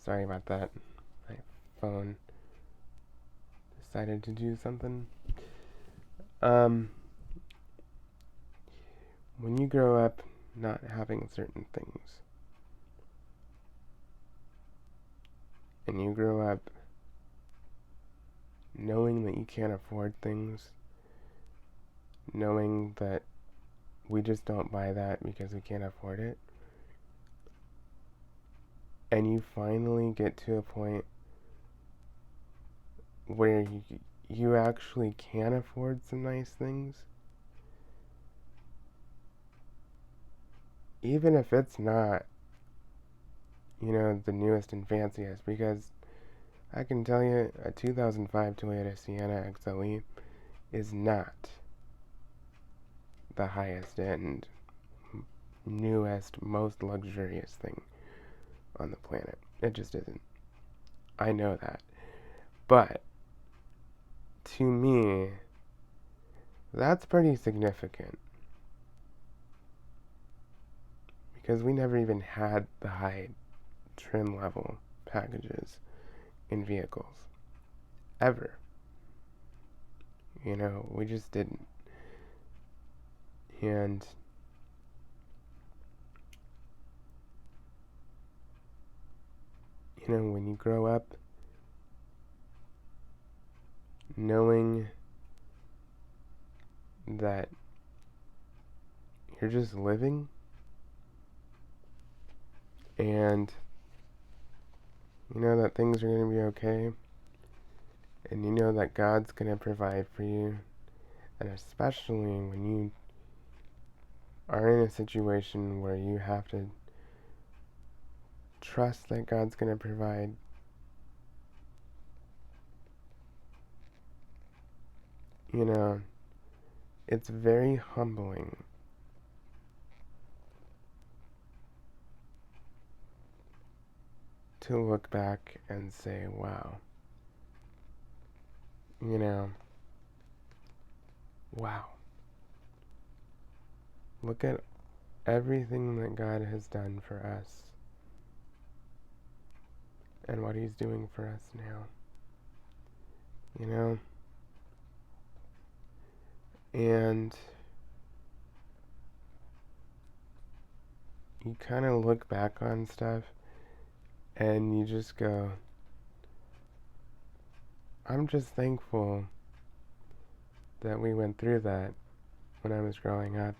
Sorry about that. My phone decided to do something. Um, when you grow up not having certain things, and you grow up knowing that you can't afford things, knowing that we just don't buy that because we can't afford it, and you finally get to a point where you actually can afford some nice things, even if it's not, the newest and fanciest, because I can tell you a 2005 Toyota Sienna XLE is not the highest end, newest, most luxurious thing on the planet. It just isn't. I know that. But to me, that's pretty significant because we never even had the high trim level packages in vehicles. Ever. We just didn't. And when you grow up knowing that you're just living and that things are going to be okay, and that God's going to provide for you, and especially when you are in a situation where you have to trust that God's going to provide, it's very humbling to look back and say, wow, wow, look at everything that God has done for us and what He's doing for us now, and you kind of look back on stuff and you just go, I'm just thankful that we went through that when I was growing up,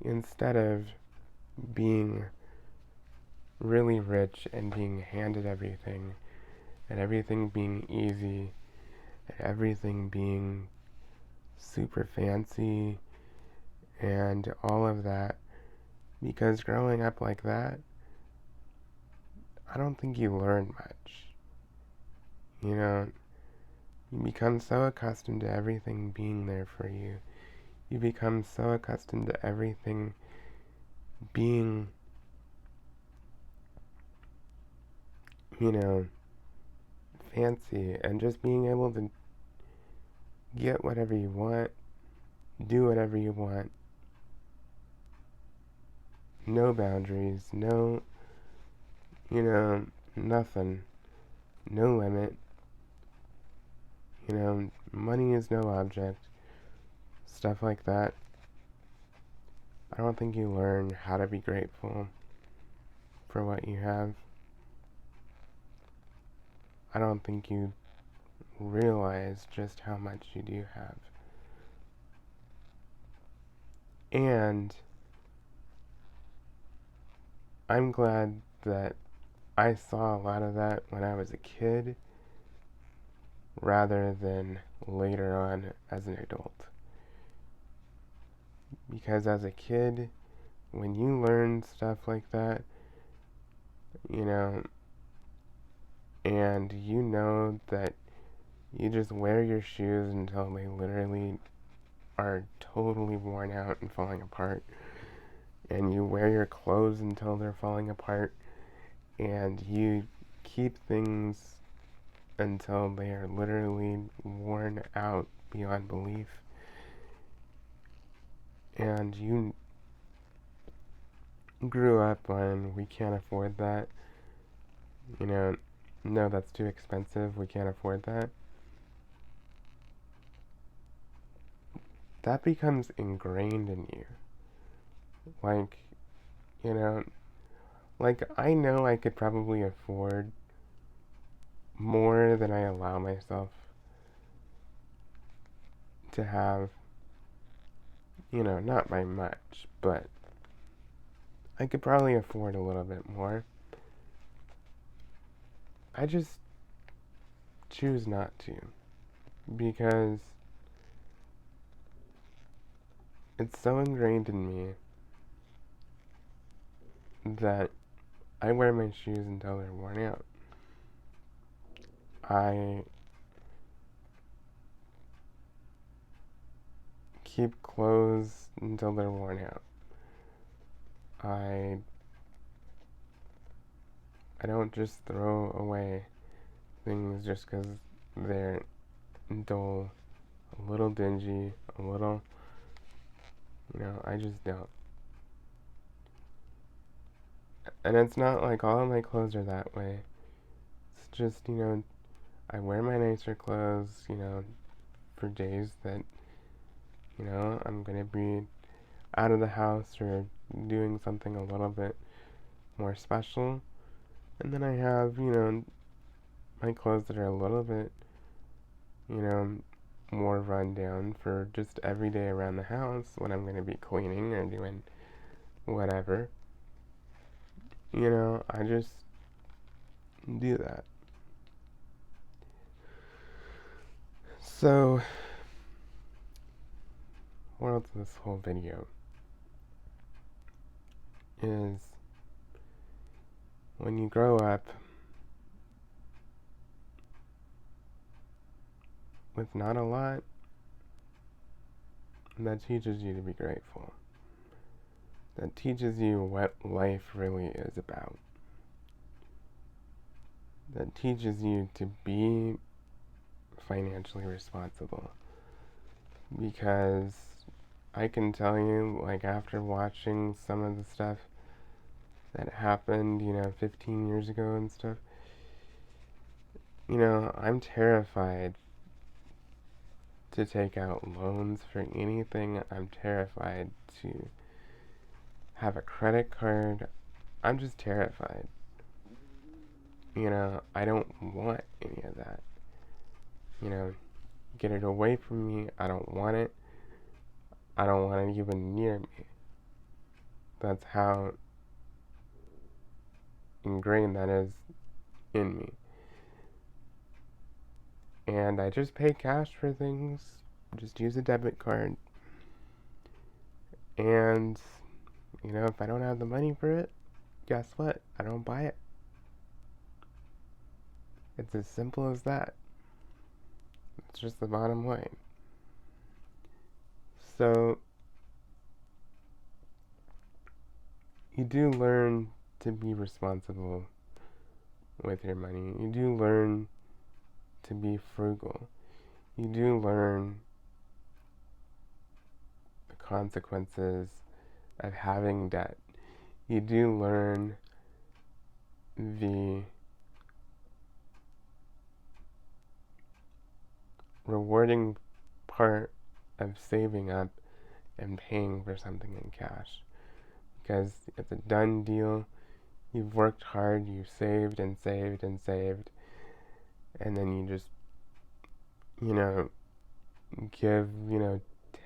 instead of being really rich and being handed everything, and everything being easy, and everything being super fancy, and all of that. Because growing up like that, I don't think you learn much. You become so accustomed to everything being there for you. You become so accustomed to everything being, fancy, and just being able to get whatever you want, do whatever you want. No boundaries, no, nothing. No limit. Money is no object. Stuff like that. I don't think you learn how to be grateful for what you have. I don't think you realize just how much you do have. And I'm glad that I saw a lot of that when I was a kid rather than later on as an adult. Because as a kid, when you learn stuff like that, and that you just wear your shoes until they literally are totally worn out and falling apart, and you wear your clothes until they're falling apart, and you keep things until they are literally worn out beyond belief, and you grew up on we can't afford that, you know, no, that's too expensive, we can't afford that, that becomes ingrained in you. Like, you know, like I know I could probably afford more than I allow myself to have, not by much, but I could probably afford a little bit more. I just choose not to because it's so ingrained in me that I wear my shoes until they're worn out. I keep clothes until they're worn out. I I don't just throw away things just because they're dull, a little dingy, a little, I just don't. And it's not like all of my clothes are that way. It's just, I wear my nicer clothes, for days that, I'm gonna be out of the house or doing something a little bit more special. And then I have, my clothes that are a little bit, you know, more run down for just every day around the house when I'm gonna be cleaning or doing whatever. I just do that. So, moral to this whole video is when you grow up with not a lot, that teaches you to be grateful. That teaches you what life really is about. That teaches you to be financially responsible. Because I can tell you, like, after watching some of the stuff that happened, 15 years ago and stuff, I'm terrified to take out loans for anything. I'm terrified to have a credit card. I'm just terrified. I don't want any of that. Get it away from me. I don't want it. I don't want it even near me. That's how ingrained that is in me. And I just pay cash for things. Just use a debit card. And, if I don't have the money for it, guess what? I don't buy it. It's as simple as that. It's just the bottom line. So, you do learn to be responsible with your money. You do learn to be frugal. You do learn the consequences of having debt. You do learn the rewarding part of saving up and paying for something in cash. Because it's a done deal. You've worked hard, you've saved and saved and saved, and then you just, give,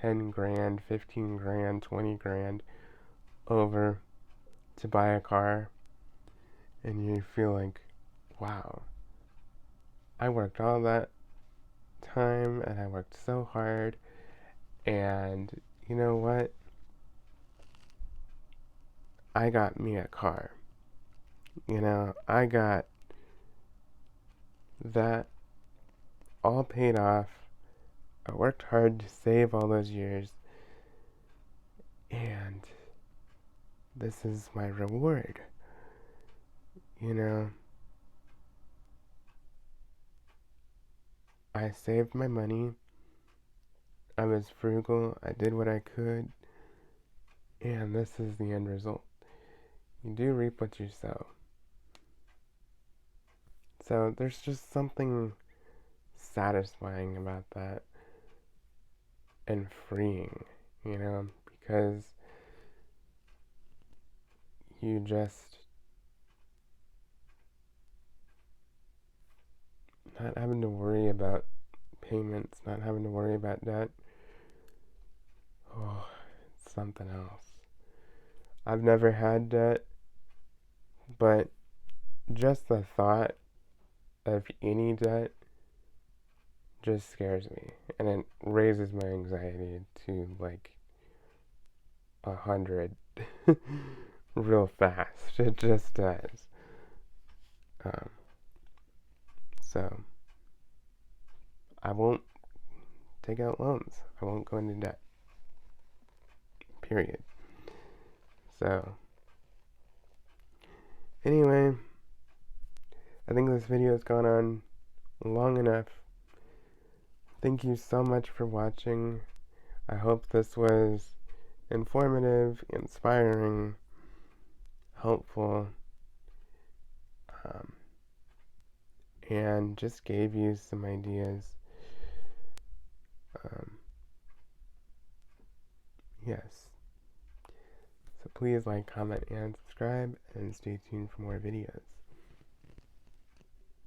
10 grand, 15 grand, 20 grand over to buy a car, and you feel like, wow, I worked all that time and I worked so hard, and you know what? I got me a car. I got that all paid off. I worked hard to save all those years, and this is my reward. I saved my money. I was frugal. I did what I could. And this is the end result. You do reap what you sow. So there's just something satisfying about that and freeing, because you just not having to worry about payments, not having to worry about debt. Oh, it's something else. I've never had debt, but just the thought of any debt just scares me, and it raises my anxiety to like 100 real fast. It just does. Um, so I won't take out loans. I won't go into debt. Period. So anyway, I think this video has gone on long enough. Thank you so much for watching. I hope this was informative, inspiring, helpful, and just gave you some ideas. Yes. So please like, comment, and subscribe, and stay tuned for more videos.